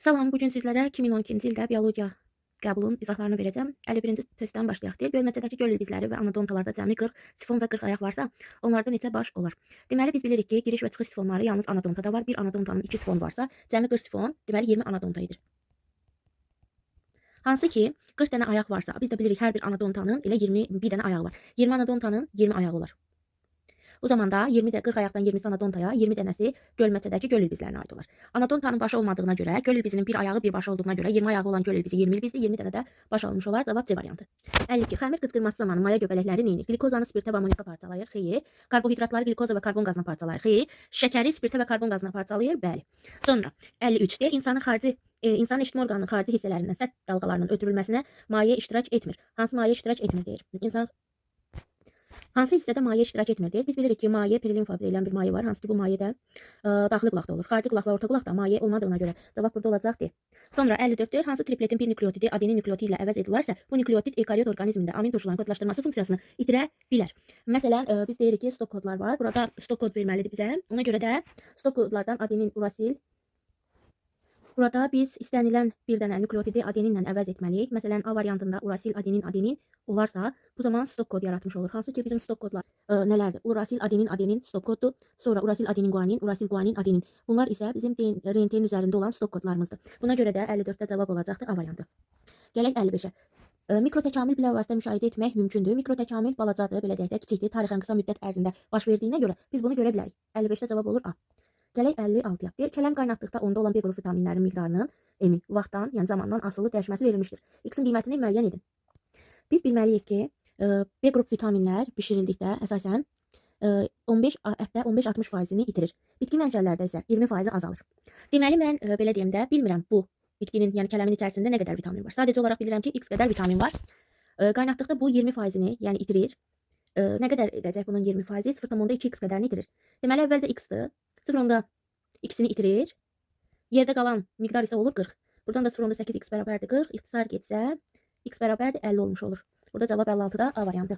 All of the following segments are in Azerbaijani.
Salam, bugün sizlərə 2012-ci ildə biologiya qəbulun izahlarını verəcəm. 51-ci testdən başlayaq deyir. Gölməçədəki göl ilbizləri və anadontalarda cəmi 40 sifon və 40 ayaq varsa, onlarda neçə baş olar? Deməli, biz bilirik ki, giriş və çıxış sifonları yalnız anadontada var. Bir anadontanın 2 sifon varsa, cəmi 40 sifon, deməli 20 anadonta edir. Hansı ki, 40 dənə ayaq varsa, biz də bilirik hər bir anadontanın elə 21 dənə ayağı var. 20 anadontanın 20 ayağı olar. O zaman da 20 də 40 ayaqdan 20 anadontaya, 20 dənəsi gölməçədəki göl ilbizlərinə aid olar. Anadontanın başı olmadığına görə, göl ilbizinin bir ayağı bir başı olduğuna görə 20 ayağı olan göl ilbizi 20 ilbizdir, 20 dənə də baş almış olar. Cavab C variantı. 52. Xəmir qızqırması zamanı maya göbələkləri neyinir? Glikozanı spirtə və amoniyaka parçalayır. Xeyr. Karbohidratları glikoza və karbon qazına parçalayır. Xeyr. Şəkəri spirtə və karbon qazına parçalayır. Bəli. Sonra 53 deyir, insanın eşitmə orqanının xarici hissələrindən səth dalğalarının ötürülməsinə maye iştirak etmir. Hansı maye iştirak etmir deyir. Hansı hissədə maye iştirak etmir deyir. Biz bilirik ki, maye perilimfa deyilən bir maye var. Hansı ki, bu maye də daxili qulaqda olur. Xarici qulaq və orta qulaqda maye olmadığına görə cavab burada olacaqdır. Sonra 54 deyir. Hansı tripletin bir nükleotidi adenin nükleotidi ilə əvəz edilərsə, bu nükleotid ekariot orqanizmində amin turşuların kodlaşdırması funksiyasını itirə bilər. Məsələn, biz deyirik ki, stop kodlar var. Burada stop kod verməlidir bizə. Ona görə də stop kodlardan adenin, urasil. Burada biz istənilən bir dənə nükleotidi adeninlə əvəz etməliyik. Məsələn, A variantında urasil adenin olarsa, bu zaman stop kod yaratmış olur. Hansı ki, bizim stop kodlar nələrdir? Urasil adenin stop koddur. Sonra urasil adenin guanin adenin. Bunlar isə bizim RNT-nin üzərində olan stop kodlarımızdır. Buna görə də 54-də cavab olacaqdır A variantı. Gələk 55-ə. Mikrotəkamül bilavasitə müşahidə etmək mümkündür. Mikrotəkamül balacadır, belə deyək də, kiçikdir. Tarixən qısa müddət ərzində baş verdiyinə görə biz bunu görə bilərik. 55-də cavab olur A. Gələk 56-ya. Deyir, kələm qaynatdıqda onda olan B qrup vitaminlərin miqdarının emin vaxtdan, yəni zamandan asılı dəyişməsi verilmişdir. X-in qiymətini müəyyən edin. Biz bilməliyik ki, B qrup vitaminlər bişirildikdə əsasən 15-60%-ni itirir. Bitki mənşələrdə isə 20% azalır. Deməli, mən belə deyim də, bilmirəm bu bitkinin, yəni kələmin içərisində nə qədər vitamin var. Sadəcə olaraq bilirəm ki, X qədər vitamin var. Qaynatdıqda bu 20%-ni, yəni itirir. Nə qədər edəcək bunun 20%? 0,2X qədərini itirir. Deməli, əvvəlcə X-dir. 0,2 X-ini itirir. Yerdə qalan miqdar isə olur 40. Buradan da 0,8 X bərabərdir 40. İxtisar getsə, X bərabərdir 50 olmuş olur. Burada cavab 56-da A variantı.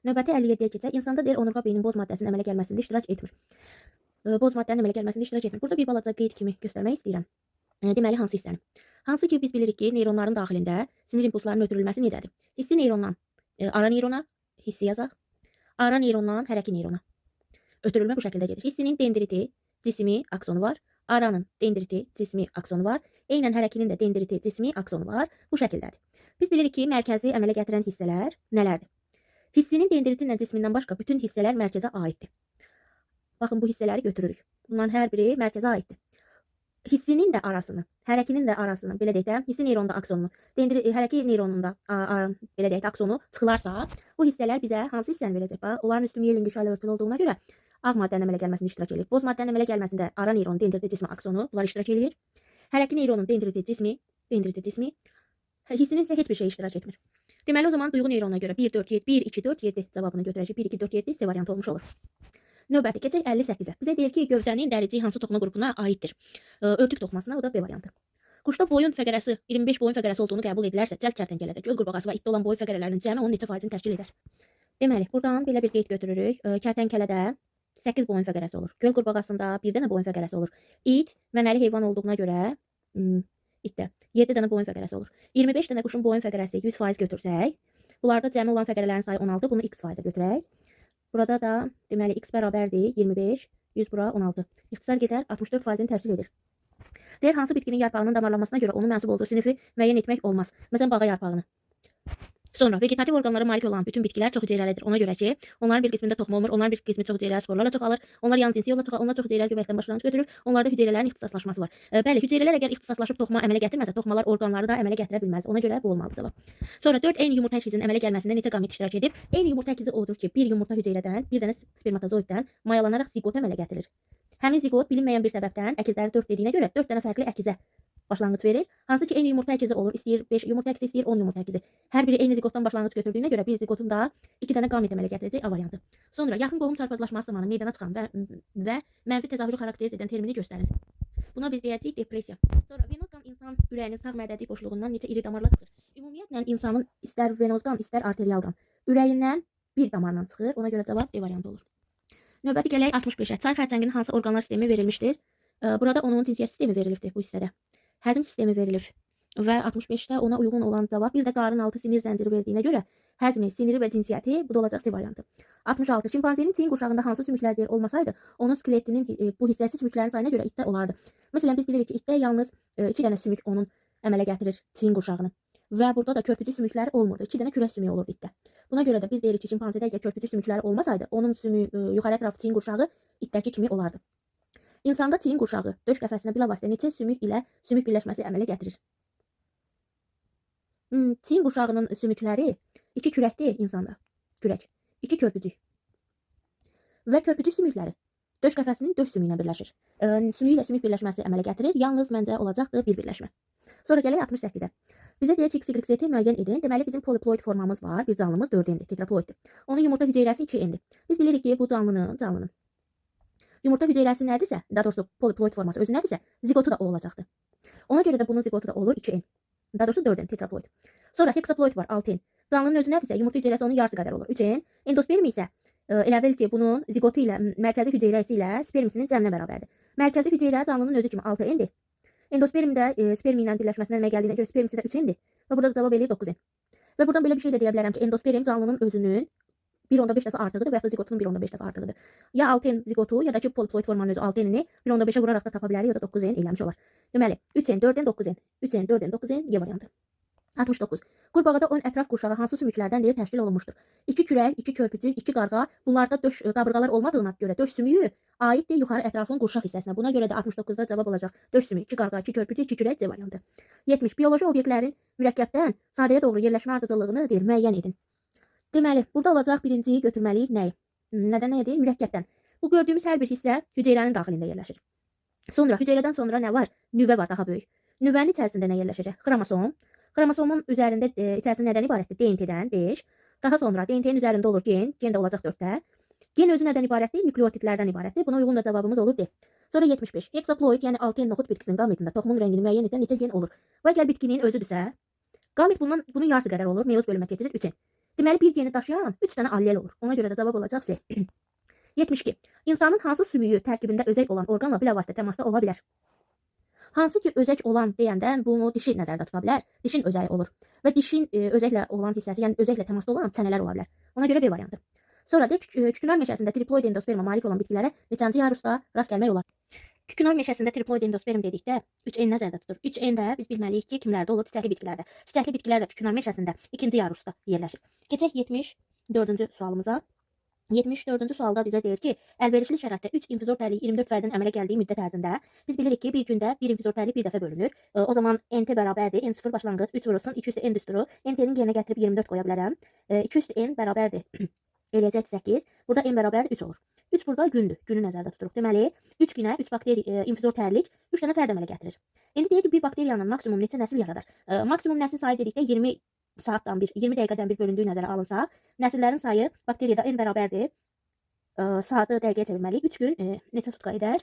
Növbəti 57-yə keçək. İnsanda deyir, onurğa beynin boz maddəsinin əmələ gəlməsində iştirak etmir. Boz maddənin əmələ gəlməsində iştirak etmir. Burada bir balaca qeyd kimi göstərmək istəyirəm. Deməli, hansı hissəni? Hansı ki, biz bilirik ki, neyronların daxilində sinir impulslarının ötürülməsi necədir? Hissi neyrondan ara neyrona, hissi yazaq. Ara neyrondan hərəki neyrona. Ötürülmə bu şəkildə gedir. Hissinin dendriti, cismi aksonu var. Aranın dendriti, cismi aksonu var. Eynən hərəkinin də dendriti, cismi aksonu var. Bu şəkildədir. Biz bilirik ki, mərkəzi əmələ gətirən hissələr nələrdir? Hissinin dendriti ilə cismindən başqa bütün hissələr mərkəzə aiddir. Baxın, bu hissələri götürürük. Bunların hər biri mərkəzə aiddir. Hissinin də arasını, hərəkinin də arasını, belə deyək də, hissi neyronda aksonunu, hərəki neyronunda belə deyək də, aksonu çıxılarsa, bu hissələr bizə hansı hissəni verəcək? Onların üstü miyelin qışa ilə örtülü olduğuna görə ağ maddənin əmələ gəlməsində iştirak edir. Boz maddənin əmələ gəlməsində ara neyronun dendriti cismi aksonu bunlar iştirak edir. Hərəki neyronun dendriti cismi, hissinin isə heç bir şey iştirak etmir. Deməli, o zaman duyğu neyronuna görə 1, 4, 7, 1, 2, 4, 7 cavabını götürəcək. 1, 2, 4, 7 C variantı olmuş olur. Növbəti keçək 58-ə. Bizə deyir ki, gövdənin dərici hansı toxuma qrupuna aiddir? Örtük toxumasına, o da B variantı. Quşda boyun fəqərəsi 25 boyun fəqərəsi olduğunu qəbul edilərsə, cəld kərtənkələdə göl qurbağası və itdə olan boyun fəqərələrinin cəmi onun neçə faizini təşkil edər? Deməli, buradan belə bir qeyd götürürük. Kərtənkələdə 8 boyun fəqərəsi olur. Göl qurbağasında 1 dənə boyun fəqərəsi olur. İt məməli heyvan olduğuna görə itdə 7 dənə boyun fəqərəsi olur. 25 dənə quşun boyun fəqərəsi 100% götürsək, bunlarda cəmi olan fəqərələrin sayı 16, bunu X faizə götürək. Burada da deməli X bərabərdir 25, 100 bura 16. İxtisar gedər 64%-ni təşkil edir. Deyir, hansı bitkinin yarpağının damarlanmasına görə onun mənsub olduğu sinifi müəyyən etmək olmaz. Məsələn, bağa yarpağını. Sonra vegetativ orqanlara malik olan bütün bitkilər çox hüceyrəlidir. Ona görə ki, onların bir qismində toxum olmur, onların bir qismi çox hüceyrəli sporlarla çoxalır. Onlar yan cinsi yolla çoxalır, onlar çox hüceyrəli göbəkdən başlanğıc götürür. Onlarda hüceyrələrin ixtisaslaşması var. Bəli, hüceyrələr əgər ixtisaslaşıb toxuma əmələ gətirməsə, toxumalar orqanları da əmələ gətirə bilməz. Ona görə bu olmalıdır cavab. Sonra 4 eyni yumurta əkizinin əmələ gəlməsində neçə qamet iştirak edir? Eyni yumurta əkizi odur ki, bir yumurta hüceyrədən, bir dənə spermatozoiddən mayalanaraq zigot əmələ gətirir. Həmin zigot bilinməyən bir səbəbdən əkizləri 4 dediyinə görə 4 dənə fərqli əkizə başlanğıc verir. Hansı ki, eyni yumurta əkizi olur. İstəyir 5 yumurta əkizi, istəyir 10 yumurta əkizi. Hər biri eyni zigotdan başlanğıc götürdüyünə görə bir zigotun da 2 dənə qamet əmələ gətirəcək A variantı. Sonra yaxın qohum çarpazlaşması zamanı meydana çıxan və mənfi təzahürü xarakteriz edən termini göstərin. Buna biz deyəcəyik depressiya. Sonra venoz qan insan ürəyinin sağ mədəcik boşluğundan neçə iri damarla çıxır? Ümumiyyətlə insanın istər venoz qan, istər arterial qan ürəyindən bir damardan çıxır. Ona görə cavab D variantı olur. Növbəti gələk 65-ə. Çay xərçənginin hansı orqanlar sistemi verilmişdir? Burada onun cinsiyyət sistemi verilibdir bu hissədə. həzm sistemi verilir və 65-də ona uyğun olan cavab, bir də qarın altı sinir zənciri verdiyinə görə həzmi, siniri və cinsiyyəti, bu da olacaq C variantı. 66. Şimpanzenin çiyin qurşağında hansı sümüklər yer olmasaydı, onun skeletinin bu hissəsi sümüklərin sayına görə itdə olardı. Məsələn, biz bilirik ki, itdə yalnız 2 dənə sümük onun əmələ gətirir çiyin qurşağını. Və burada da körpücük sümükləri olmurdu. 2 dənə kürək sümüyü olurdu itdə. Buna görə də biz deyirik ki, şimpanzedə əgər körpücük sümükləri olmasaydı, onun yuxarı ətrafı çiyin qurşağı itdəki kimi olardı. İnsanda çiyin qurşağı döş qəfəsinə bilavasitə neçə sümük ilə sümük birləşməsi əmələ gətirir? Çiyin qurşağının sümükləri 2 kürəkdir insanda. Kürək. 2 körpücük. Və körpücük sümükləri döş qəfəsinin döş sümüyü ilə birləşir. Sümük ilə sümük birləşməsi əmələ gətirir. Yalnız məncə olacaqdır bir birləşmə. Sonra gələk 68-ə. Bizə deyir ki, x, y, z müəyyən edin. Deməli, bizim poliploid formamız var. Bir canlımız 4N'dir, tetraploiddir. Onun yumurta hüceyrəsi 2N'dir. Biz bilirik ki, bu canlının yumurta hüceyrəsi nədirsə, daha doğrusu poliploid forması özü nədirsə, zigotu da o olacaqdır. Ona görə də bunun zigotu da olur 2N. Daha doğrusu 4N, tetraploid. Sonra hexaploid var 6N. Canlının özü nədirsə, yumurta hüceyrəsi onun yarısı qədər olur 3N. Endosperm isə elə bil ki, bunun zigotu ilə mərkəzi hüceyrəsi ilə spermisinin cəminə bərabərdir. Mərkəzi hüceyrə canlının özü kimi 6N'dir. Endospermdə spermi ilə birləşməsinə əmələ gəldiyinə görə spermisi də 3N'dir. Və burada cavab eləyir 9N. Və buradan belə bir şey də deyə bilərəm ki, endosperm canlının özünün 1.5 dəfə artığıdır və ya da zigotunun 1.5 dəfə artığıdır. Ya 6N zigotu, ya da ki poliploid formanın özü 6N'ini 1.5'ə vuraraq da tapa bilərik, ya da 9N eləmiş olar. Deməli, 3N, 4N, 9N. 3N, 4N, 9N, Y variantı. 69. Qurbağada ön ətraf qurşağı hansı sümüklərdən təşkil olunmuşdur? 2 kürək, 2 körpücük, 2 qarğa. Bunlarda döş qabırğalar olmadığına görə döş sümüyü aiddir yuxarı ətrafın qurşaq hissəsinə. Buna görə də 69-da cavab olacaq döş sümüyü, 2 qarğa, 2 körpücük, 2 kürək, C variantı. 70. Bioloji obyektlərin mürəkkəbdən sadəyə doğru yerləşmə ardıcıllığını deyir, müəyyən edin. Deməli, burada olacaq birinci götürməliyik nəyi? Nədən nə edir? Mürəkkəbdən. Bu gördüyümüz hər bir hissə hüceyrənin daxilində yerləşir. Sonra hüceyrədən sonra nə var? Nüvə var, daha böyük. Nüvənin içərisində nə yerləşəcək? Xromosom. Xromosomun içərisində nədən ibarətdir? DNT-dən 5. Daha sonra DNT-nin üzərində olur gen. Gen də olacaq 4-də. Gen özü nədən ibarətdir? Nükleotidlərdən ibarətdir. Buna uyğun da cavabımız olur D. Sonra 75. Hexaploid, yəni 6N noxud bitkisinin qametində toxumun rəngini müəyyən edən neçə gen olur? Və əgər bitkinin özüdürsə, qamet bunun yarısı qədər olur. Meyoz bölünmə keçirir 3N. Deməli, bir geni daşıyan 3 dənə allel olur. Ona görə də cavab olacaq C. 72. İnsanın hansı sümüyü tərkibində özək olan orqanla bilavasitə təmasda ola bilər? Hansı ki özək olan deyəndə bunu dişi nəzərdə tuta bilər. Dişin özəyi olur. Və dişin özəklə olan hissəsi, yəni özəklə təmasda olan çənələr ola bilər. Ona görə B variantı. Sonra da kükünar meşəsində triploid endosperma malik olan bitkilərə neçənci yarusda rast gəlmək olar? Kükünar meşəsində triploid endosperm dedikdə 3N nəzərdə tutulur. 3N də biz bilməliyik ki, kimlərdə olur? Çiçəkli bitkilərdə. Çiçəkli bitkilər də kükünar meşəsində 2-ci yarusda yerləşir. Keçək 74-cü sualımıza. 74-cü sualda bizə deyir ki, əlverişli şəraitdə 3 infizor tərliyi 24 fərdin əmələ gəldiyi müddət ərzində biz bilirik ki, bir gündə bir infizor tərlik bir dəfə bölünür. O zaman NT bərabərdir. N0 başlanğıc 3 vurulsun 2 üstü N düsturu. NT-nin yerinə gətirib 24 qoya bilərəm. 2 üstü N bərabərdir. Eləyəcək 8. Burada N bərabərdir 3 olur. 3 burada gündür. Günü nəzərdə tuturuq. Deməli, 3 günə 3 bakteri infizor tərlik 3 dənə fərd əmələ gətirir. İndi deyək ki, bir bakteriyanın maksimum neçə nəsil yaradar? Maksimum nəsil sayı dedikdə 20 saatdan bir, 20 dəqiqədən bir bölündüyü nəzərə alınsa, nəsillərin sayı bakteriyada N bərabərdir. Saatı dəqiqəyə çevirməliyik. 3 gün neçə sutka edər?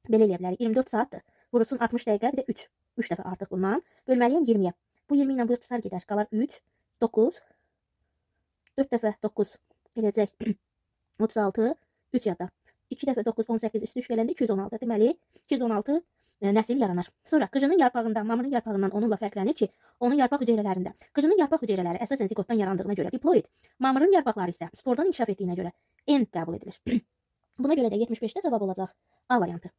Belə eləyə bilərik. 24 saatdır. Vurulsun 60 dəqiqə, bir də 3. 3 dəfə artıq bundan. Bölməliyəm 20-yə. Bu 20 ilə bu çıxar gedər. Qalar 3, 9, 4 dəfə 9 eləyəcək 36, 3 yadda. 2 dəfə 9, 18 üstü 3 gələndə 216. Deməli, 216 nəsil yaranar. Sonra qıcının yarpağından, mamırın yarpağından onunla fərqlənir ki, onun yarpaq hüceyrələrində. Qıcının yarpaq hüceyrələri əsasən zigotdan yarandığına görə diploid, mamırın yarpaqları isə spordan inkişaf etdiyinə görə N qəbul edilir. Buna görə də 75-də cavab olacaq A variantı.